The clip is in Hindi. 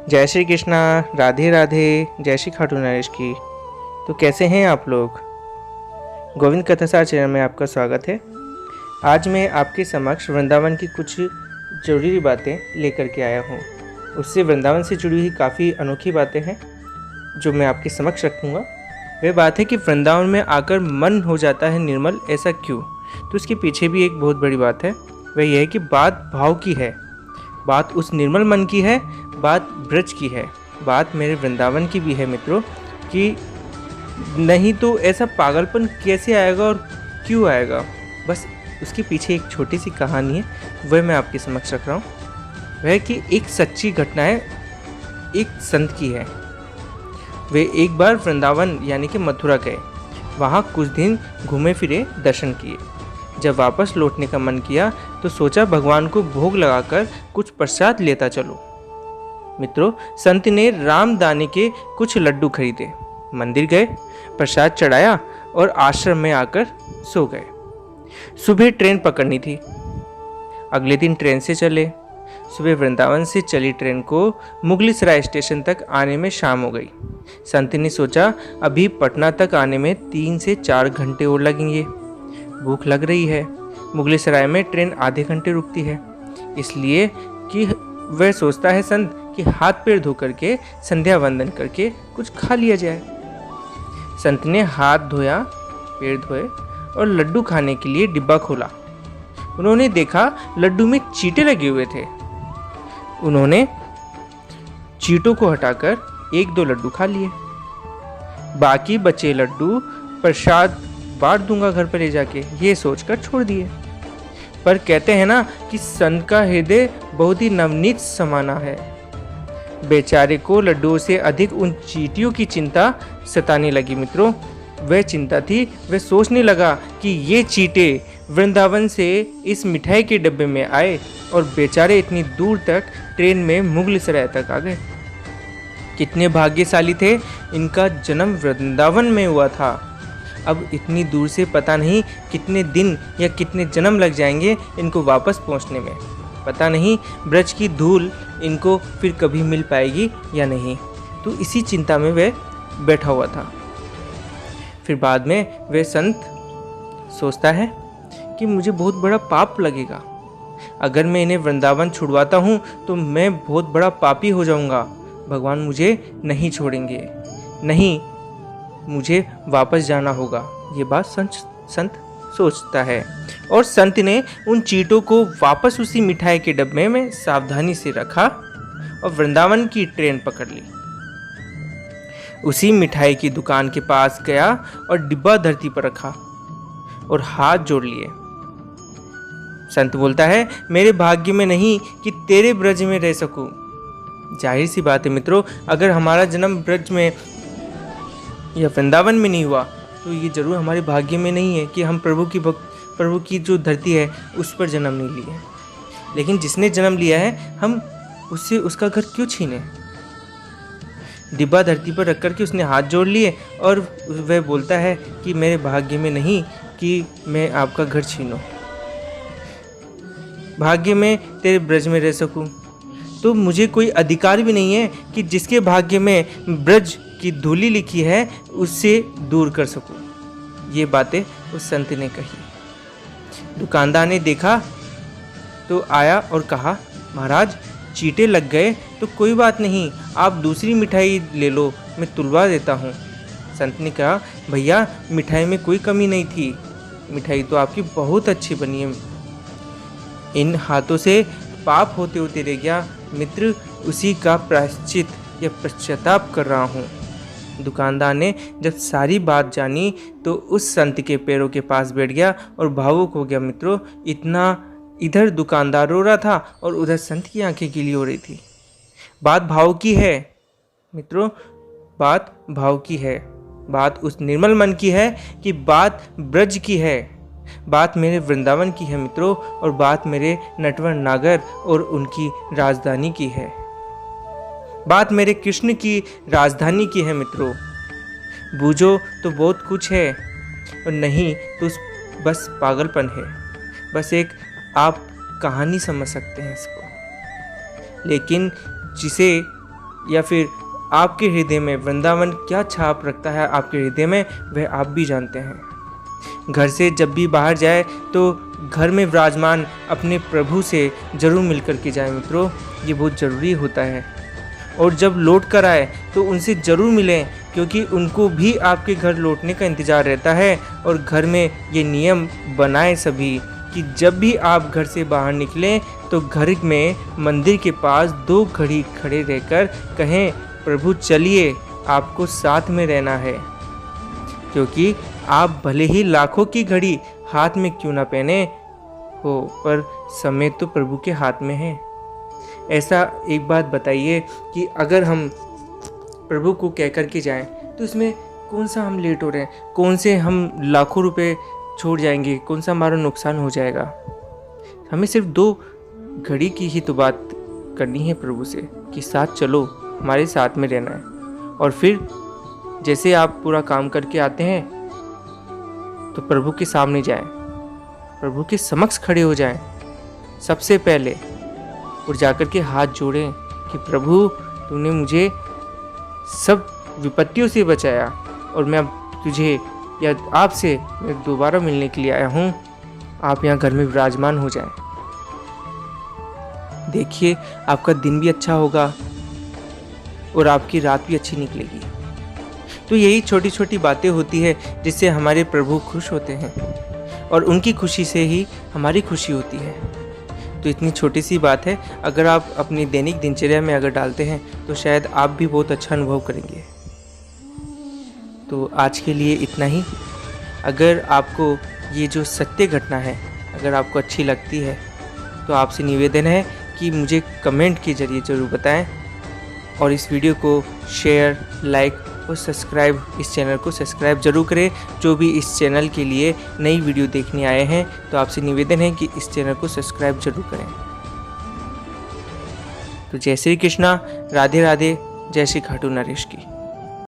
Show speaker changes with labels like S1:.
S1: जय श्री कृष्णा। राधे राधे। जय श्री खाटू नरेश की। तो कैसे हैं आप लोग? गोविंद कथासार चैनल में आपका स्वागत है। आज मैं आपके समक्ष वृंदावन की कुछ ज़रूरी बातें लेकर के आया हूँ। उससे वृंदावन से जुड़ी हुई काफ़ी अनोखी बातें हैं जो मैं आपके समक्ष रखूँगा। वह बात है कि वृंदावन में आकर मन हो जाता है निर्मल, ऐसा क्यों? तो उसके पीछे भी एक बहुत बड़ी बात है। वह यह है कि बात भाव की है, बात उस निर्मल मन की है, बात ब्रज की है, बात मेरे वृंदावन की भी है मित्रों। कि नहीं तो ऐसा पागलपन कैसे आएगा और क्यों आएगा? बस उसके पीछे एक छोटी सी कहानी है, वह मैं आपके समक्ष रख रहा हूँ। वह कि एक सच्ची घटना है, एक संत की है। वे एक बार वृंदावन यानी कि मथुरा गए, वहाँ कुछ दिन घूमे फिरे, दर्शन किए। जब वापस लौटने का मन किया तो सोचा भगवान को भोग लगाकर कुछ प्रसाद लेता चलो। मित्रों, संत ने रामदाने के कुछ लड्डू खरीदे, मंदिर गए, प्रसाद चढ़ाया और आश्रम में आकर सो गए। सुबह ट्रेन पकड़नी थी, अगले दिन ट्रेन से चले। सुबह वृंदावन से चली ट्रेन को मुगलीसराय स्टेशन तक आने में शाम हो गई। संत ने सोचा अभी पटना तक आने में 3 से 4 घंटे और लगेंगे। भूख लग रही है। मुगलीसराय में ट्रेन आधे घंटे रुकती है, इसलिए कि वह सोचता है संत कि हाथ पैर धो करके संध्या वंदन करके कुछ खा लिया जाए। संत ने हाथ धोया, पैर धोए और लड्डू खाने के लिए डिब्बा खोला। उन्होंने देखा लड्डू में चींटे लगे हुए थे। उन्होंने चींटों को हटाकर 1-2 लड्डू खा लिए। बाकी बचे लड्डू प्रसाद बांट दूंगा घर पर ले जाके, ये सोचकर छोड़ दिए। पर कहते हैं ना कि संत का हृदय बहुत ही नवनीत समाना है। बेचारे को लड्डुओं से अधिक उन चींटियों की चिंता सताने लगी मित्रों। वह चिंता थी, वह सोचने लगा कि ये चींटे वृंदावन से इस मिठाई के डब्बे में आए और बेचारे इतनी दूर तक ट्रेन में मुगलीसराय तक आ गए। कितने भाग्यशाली थे, इनका जन्म वृंदावन में हुआ था। अब इतनी दूर से पता नहीं कितने दिन या कितने जन्म लग जाएंगे इनको वापस पहुंचने में। पता नहीं ब्रज की धूल इनको फिर कभी मिल पाएगी या नहीं। तो इसी चिंता में वह बैठा हुआ था। फिर बाद में वह संत सोचता है कि मुझे बहुत बड़ा पाप लगेगा। अगर मैं इन्हें वृंदावन छुड़वाता हूँ तो मैं बहुत बड़ा पापी हो जाऊँगा। भगवान मुझे नहीं छोड़ेंगे, नहीं, मुझे वापस जाना होगा। ये बात संत सोचता है और संत ने उन चींटों को वापस उसी मिठाई के डब्बे में सावधानी से रखा और वृंदावन की ट्रेन पकड़ ली। उसी मिठाई की दुकान के पास गया और डिब्बा धरती पर रखा और हाथ जोड़ लिए। संत बोलता है मेरे भाग्य में नहीं कि तेरे ब्रज में रह सकूं। जाहिर सी बात है मित्रों, अगर हमारा जन्म ब्रज में या वृंदावन में नहीं हुआ तो ये जरूर हमारे भाग्य में नहीं है कि हम प्रभु की जो धरती है उस पर जन्म नहीं लिया है। लेकिन जिसने जन्म लिया है हम उससे उसका घर क्यों छीने? डिब्बा धरती पर रख कर के उसने हाथ जोड़ लिए और वह बोलता है कि मेरे भाग्य में नहीं कि मैं आपका घर छीनूं, भाग्य में तेरे ब्रज में रह सकूं। तो मुझे कोई अधिकार भी नहीं है कि जिसके भाग्य में ब्रज की धूली लिखी है उससे दूर कर सकूं। ये बातें उस संत ने कही। दुकानदार ने देखा तो आया और कहा महाराज चींटे लग गए तो कोई बात नहीं, आप दूसरी मिठाई ले लो, मैं तुलवा देता हूँ। संत ने कहा भैया मिठाई में कोई कमी नहीं थी, मिठाई तो आपकी बहुत अच्छी बनी है। इन हाथों से पाप होते होते रह गया मित्र, उसी का प्रायश्चित या पश्चाताप कर रहा हूँ। दुकानदार ने जब सारी बात जानी तो उस संत के पैरों के पास बैठ गया और भावुक हो गया मित्रों। इधर दुकानदार रो रहा था और उधर संत की आंखें गीली हो रही थी। बात भाव की है मित्रों, बात भाव की है। बात उस निर्मल मन की है कि बात ब्रज की है, बात मेरे वृंदावन की है मित्रों, और बात मेरे नटवर नागर और उनकी राजधानी की है। बात मेरे कृष्ण की राजधानी की है मित्रों। बूझो तो बहुत कुछ है और नहीं तो बस पागलपन है। बस एक आप कहानी समझ सकते हैं इसको, लेकिन जिसे या फिर आपके हृदय में वृंदावन क्या छाप रखता है आपके हृदय में, वह आप भी जानते हैं। घर से जब भी बाहर जाए तो घर में विराजमान अपने प्रभु से जरूर मिलकर के जाए मित्रों, ये बहुत ज़रूरी होता है। और जब लौट कर आए तो उनसे ज़रूर मिलें, क्योंकि उनको भी आपके घर लौटने का इंतज़ार रहता है। और घर में ये नियम बनाए सभी कि जब भी आप घर से बाहर निकलें तो घर में मंदिर के पास 2 घड़ी खड़े रहकर कहें, प्रभु चलिए, आपको साथ में रहना है। क्योंकि आप भले ही लाखों की घड़ी हाथ में क्यों ना पहने हो, पर समय तो प्रभु के हाथ में है। ऐसा एक बात बताइए कि अगर हम प्रभु को कह कर के जाएं तो इसमें कौन सा हम लेट हो रहे हैं, कौन से हम लाखों रुपए छोड़ जाएंगे, कौन सा हमारा नुकसान हो जाएगा। हमें सिर्फ 2 घड़ी की ही तो बात करनी है प्रभु से कि साथ चलो, हमारे साथ में रहना है। और फिर जैसे आप पूरा काम करके आते हैं तो प्रभु के सामने जाएं, प्रभु के समक्ष खड़े हो जाएं सबसे पहले, और जाकर के हाथ जोड़ें कि प्रभु तूने मुझे सब विपत्तियों से बचाया और मैं अब तुझे या आपसे मैं दोबारा मिलने के लिए आया हूँ, आप यहाँ घर में विराजमान हो जाएं। देखिए आपका दिन भी अच्छा होगा और आपकी रात भी अच्छी निकलेगी। तो यही छोटी छोटी बातें होती है जिससे हमारे प्रभु खुश होते हैं, और उनकी खुशी से ही हमारी खुशी होती है। तो इतनी छोटी सी बात है, अगर आप अपनी दैनिक दिनचर्या में अगर डालते हैं तो शायद आप भी बहुत अच्छा अनुभव करेंगे। तो आज के लिए इतना ही। अगर आपको ये जो सत्य घटना है अगर आपको अच्छी लगती है तो आपसे निवेदन है कि मुझे कमेंट के ज़रिए ज़रूर बताएं, और इस वीडियो को शेयर, लाइक और सब्सक्राइब, इस चैनल को सब्सक्राइब जरूर करें। जो भी इस चैनल के लिए नई वीडियो देखने आए हैं तो आपसे निवेदन है कि इस चैनल को सब्सक्राइब जरूर करें। तो जय श्री कृष्णा, राधे राधे, जय श्री खाटू नरेश की।